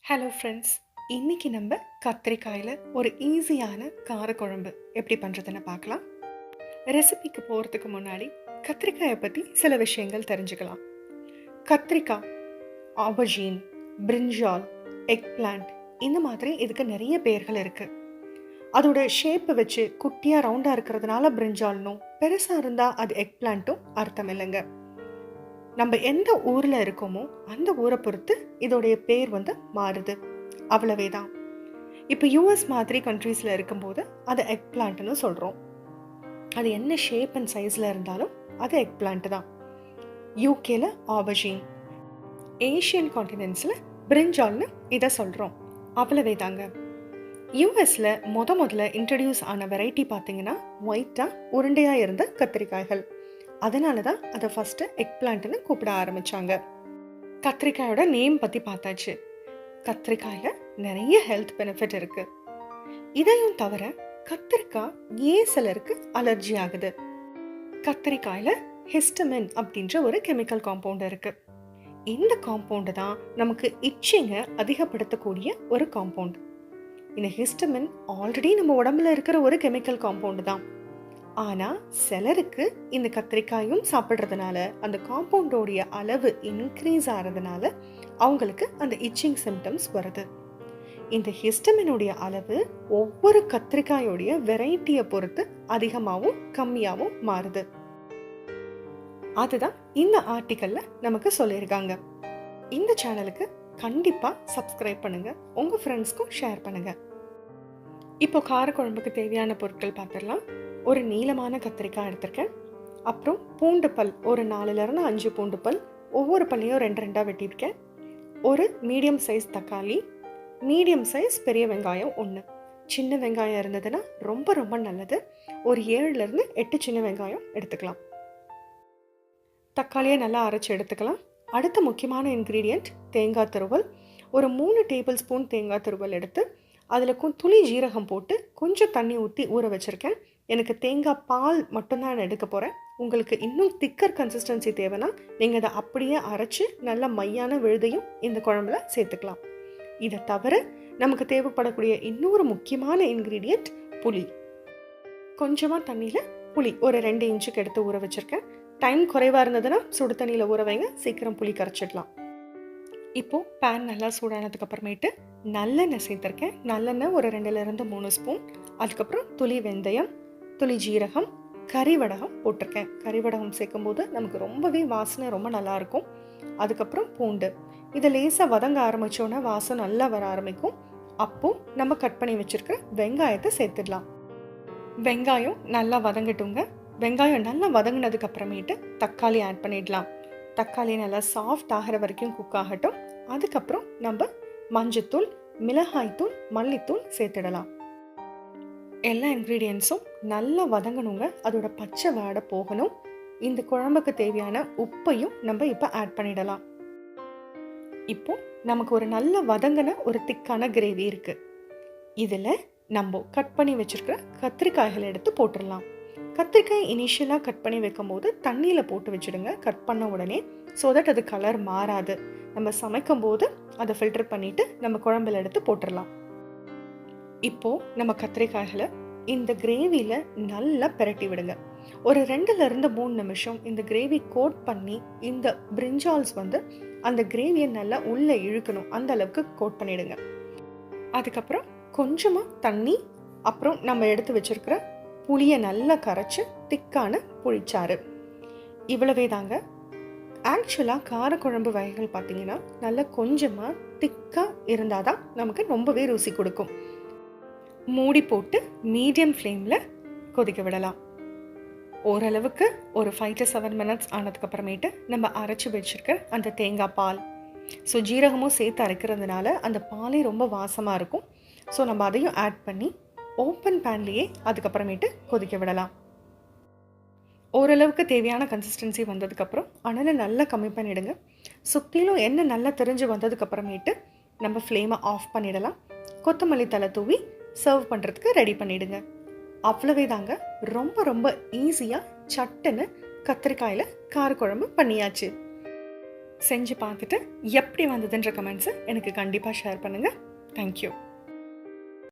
Hello friends, இன்றைக்கி நம்ம கத்திரிக்காயில் ஒரு ஈஸியான காரக்குழம்பு எப்படி பண்ணுறதுன்னு பார்க்கலாம். ரெசிபிக்கு போகிறதுக்கு முன்னாடி கத்திரிக்காயை பற்றி சில விஷயங்கள் தெரிஞ்சுக்கலாம். கத்திரிக்காய், ஆபர்ஜீன், பிரிஞ்சால், எக்பிளான்ட் இந்த மாதிரி இதுக்கு நிறைய பேர்கள் இருக்குது. அதோட ஷேப்பை வச்சு குட்டியாக ரவுண்டாக இருக்கிறதுனால பிரிஞ்சால்னும், பெருசாக இருந்தால் அது எக்பிளான்ட்டும் அர்த்தம் இல்லைங்க. நம்ம எந்த ஊரில் இருக்கோமோ அந்த ஊரை பொறுத்து இதோடைய பேர் மாறுது, அவ்வளவே தான். இப்போ யூஎஸ் மாதிரி கண்ட்ரீஸில் இருக்கும்போது அதை எக் பிளான்ட்னு சொல்கிறோம். அது என்ன ஷேப் அண்ட் சைஸில் இருந்தாலும் அது எக் பிளான்ட் தான். யூகேல ஆபர்ஜீன், ஏஷியன் கான்டினென்ட்ஸில் பிரிஞ்சால்னு இதை சொல்கிறோம், அவ்வளவே தாங்க. யூஎஸில் முதல்ல இன்ட்ரடியூஸ் ஆன வெரைட்டி பார்த்தீங்கன்னா ஒயிட்டாக உருண்டையாக இருந்த கத்திரிக்காய்கள். அதனால தான் அதை ஃபஸ்ட்டு எக் பிளான்ட்னு கூப்பிட ஆரம்பித்தாங்க. கத்திரிக்காயோட நேம் பற்றி பார்த்தாச்சு. கத்திரிக்காயில் நிறைய ஹெல்த் பெனிஃபிட் இருக்குது. இதையும் தவிர கத்திரிக்காய் ஏன் சிலருக்கு அலர்ஜி ஆகுது. கத்திரிக்காயில் ஹிஸ்டமின் அப்படின்ற ஒரு கெமிக்கல் காம்பவுண்ட் இருக்குது. இந்த காம்பவுண்டு தான் நமக்கு இச்சிங்கை அதிகப்படுத்தக்கூடிய ஒரு காம்பவுண்ட். இந்த ஹிஸ்டமின் ஆல்ரெடி நம்ம உடம்புல இருக்கிற ஒரு கெமிக்கல் காம்பவுண்டு தான். ஆனால் சிலருக்கு இந்த கத்திரிக்காயும் சாப்பிட்றதுனால அந்த காம்பவுண்டோடைய அளவு இன்க்ரீஸ் ஆகிறதுனால அவங்களுக்கு அந்த இச்சிங் சிம்டம்ஸ் வருது. இந்த ஹிஸ்டமினுடைய அளவு ஒவ்வொரு கத்திரிக்காயோடைய வெரைட்டியை பொறுத்து அதிகமாகவும் கம்மியாகவும் மாறுது. அதுதான் இந்த ஆர்டிக்கல்ல நமக்கு சொல்லியிருக்காங்க. இந்த சேனலுக்கு கண்டிப்பாக சப்ஸ்கிரைப் பண்ணுங்க, உங்கள் ஃப்ரெண்ட்ஸ்க்கும் ஷேர் பண்ணுங்க. இப்போ காரக்குழம்புக்கு தேவையான பொருட்கள் பார்த்துடலாம். ஒரு நீளமான கத்திரிக்காய் எடுத்திருக்கேன். அப்புறம் பூண்டு பல் ஒரு 4லேருந்து 5 பூண்டு பல், ஒவ்வொரு பல்லையும் 2 வெட்டியிருக்கேன். ஒரு மீடியம் சைஸ் தக்காளி, மீடியம் சைஸ் பெரிய வெங்காயம் 1, சின்ன வெங்காயம் இருந்ததுன்னா ரொம்ப ரொம்ப நல்லது. ஒரு 7லேருந்து 8 சின்ன வெங்காயம் எடுத்துக்கலாம். தக்காளியை நல்லா அரைச்சி எடுத்துக்கலாம். அடுத்த முக்கியமான இன்க்ரீடியண்ட் தேங்காய் துருவல். ஒரு 3 டேபிள் ஸ்பூன் தேங்காய் துருவல் எடுத்து அதில் துளி ஜீரகம் போட்டு கொஞ்சம் தண்ணி ஊற்றி ஊற வச்சுருக்கேன். எனக்கு தேங்காய் பால் மட்டும்தான் நான் எடுக்க போகிறேன். உங்களுக்கு இன்னும் திக்கர் கன்சிஸ்டன்சி தேவைன்னா நீங்கள் அதை அப்படியே அரைச்சி நல்ல மையான விழுதையும் இந்த குழம்புல சேர்த்துக்கலாம். இதை தவிர நமக்கு தேவைப்படக்கூடிய இன்னொரு முக்கியமான இன்க்ரீடியண்ட் புளி. கொஞ்சமாக தண்ணியில் புளி ஒரு 2 இன்ச்சுக்கு எடுத்து ஊற வச்சுருக்கேன். டைம் குறைவாக இருந்ததுன்னா சுடு தண்ணியில் ஊற வைங்க, சீக்கிரம் புளி கரைச்சிடலாம். இப்போது பேன் நல்லா சூடானதுக்கு அப்புறமேட்டு நல்லெண்ணெய் சேர்த்துருக்கேன். நல்லெண்ணெய் ஒரு 2லேருந்து 3 ஸ்பூன். அதுக்கப்புறம் துளி வெந்தயம், துளி ஜீரகம், கறி வடகம் போட்டிருக்கேன். கறி வடகம் சேர்க்கும்போது நமக்கு ரொம்பவே வாசனை ரொம்ப நல்லாயிருக்கும். அதுக்கப்புறம் பூண்டு. இதை லேசாக வதங்க ஆரம்பித்தோன்னே வாசம் நல்லா வர ஆரம்பிக்கும். அப்போது நம்ம கட் பண்ணி வச்சுருக்கிற வெங்காயத்தை சேர்த்துடலாம். வெங்காயம் நல்லா வதங்கட்டுங்க. வெங்காயம் நல்லா வதங்கினதுக்கு அப்புறமேட்டு தக்காளி ஆட் பண்ணிடலாம். தக்காளி நல்லா சாஃப்ட் ஆகிற வரைக்கும் குக் ஆகட்டும். அதுக்கப்புறம் நம்ம மஞ்சத்தூள், மிளகாய்த்தூள், மல்லித்தூள் சேர்த்துடலாம். எல்லா இன்க்ரீடியன்ஸும் நல்லா வதங்கணுங்க. அதோட பச்சை வாடை போகணும். இந்த குழம்புக்கு தேவையான உப்பையும் நம்ம இப்போ ஆட் பண்ணிடலாம். இப்போ நமக்கு ஒரு நல்ல வதங்கின ஒரு திக்கான கிரேவி இருக்குது. இதில் நம்ம கட் பண்ணி வச்சுருக்கிற கத்திரிக்காய்களை எடுத்து போட்டுடலாம். கத்திரிக்காய் இனிஷியலாக கட் பண்ணி வைக்கும்போது தண்ணியில் போட்டு வச்சுடுங்க, கட் பண்ண உடனே. ஸோ தட் அது கலர் மாறாது. நம்ம சமைக்கும் போது அதை ஃபில்டர் பண்ணிவிட்டு நம்ம குழம்புல எடுத்து போட்டுடலாம். இப்போது நம்ம கத்திரிக்காய்களை இந்த கிரேவியில் நல்லா பிரட்டி விடுங்க. ஒரு 2லேருந்து 3 நிமிஷம் இந்த கிரேவி கோட் பண்ணி இந்த பிரிஞ்சால்ஸ் அந்த கிரேவியை நல்லா உள்ளே இழுக்கணும், அந்த அளவுக்கு கோட் பண்ணிவிடுங்க. அதுக்கப்புறம் கொஞ்சமாக தண்ணி, அப்புறம் நம்ம எடுத்து வச்சுருக்கிற புளியை நல்லா கரைச்சி திக்கான புளிச்சாறு, இவ்வளவே தாங்க. ஆக்சுவலாக காரக்குழம்பு வகைகள் பார்த்திங்கன்னா நல்லா கொஞ்சமாக திக்காக இருந்தால் தான் நமக்கு ரொம்பவே ருசி கொடுக்கும். மூடி போட்டு மீடியம் ஃப்ளேமில் கொதிக்க விடலாம். ஓரளவுக்கு ஒரு 5 to 7 minutes ஆனதுக்கப்புறமேட்டு நம்ம அரைச்சி வச்சுருக்க அந்த தேங்காய் பால், ஸோ ஜீரகமும் சேர்த்து அரைக்கிறதுனால அந்த பாலே ரொம்ப வாசமாக இருக்கும். ஸோ நம்ம அதையும் ஆட் பண்ணி ஓப்பன் பேன்லேயே அதுக்கப்புறமேட்டு கொதிக்க விடலாம். ஓரளவுக்கு தேவையான கன்சிஸ்டன்சி வந்ததுக்கப்புறம் அனலை நல்லா கம்மி பண்ணிவிடுங்க. சுற்றிலும் எண்ணெய் நல்லா தெரிஞ்சு வந்ததுக்கப்புறமேட்டு நம்ம ஃப்ளேமை ஆஃப் பண்ணிடலாம். கொத்தமல்லி தலை தூவி சர்வ் பண்ணுறதுக்கு ரெடி பண்ணிவிடுங்க. அவ்வளவே தாங்க. ரொம்ப ரொம்ப ஈஸியாக சட்டுன்னு கத்திரிக்காயில் காரக்குழம்பு பண்ணியாச்சு. செஞ்சு பார்த்துட்டு எப்படி வந்ததுன்ற கமெண்ட்ஸை எனக்கு கண்டிப்பாக ஷேர் பண்ணுங்கள். தேங்க்யூ.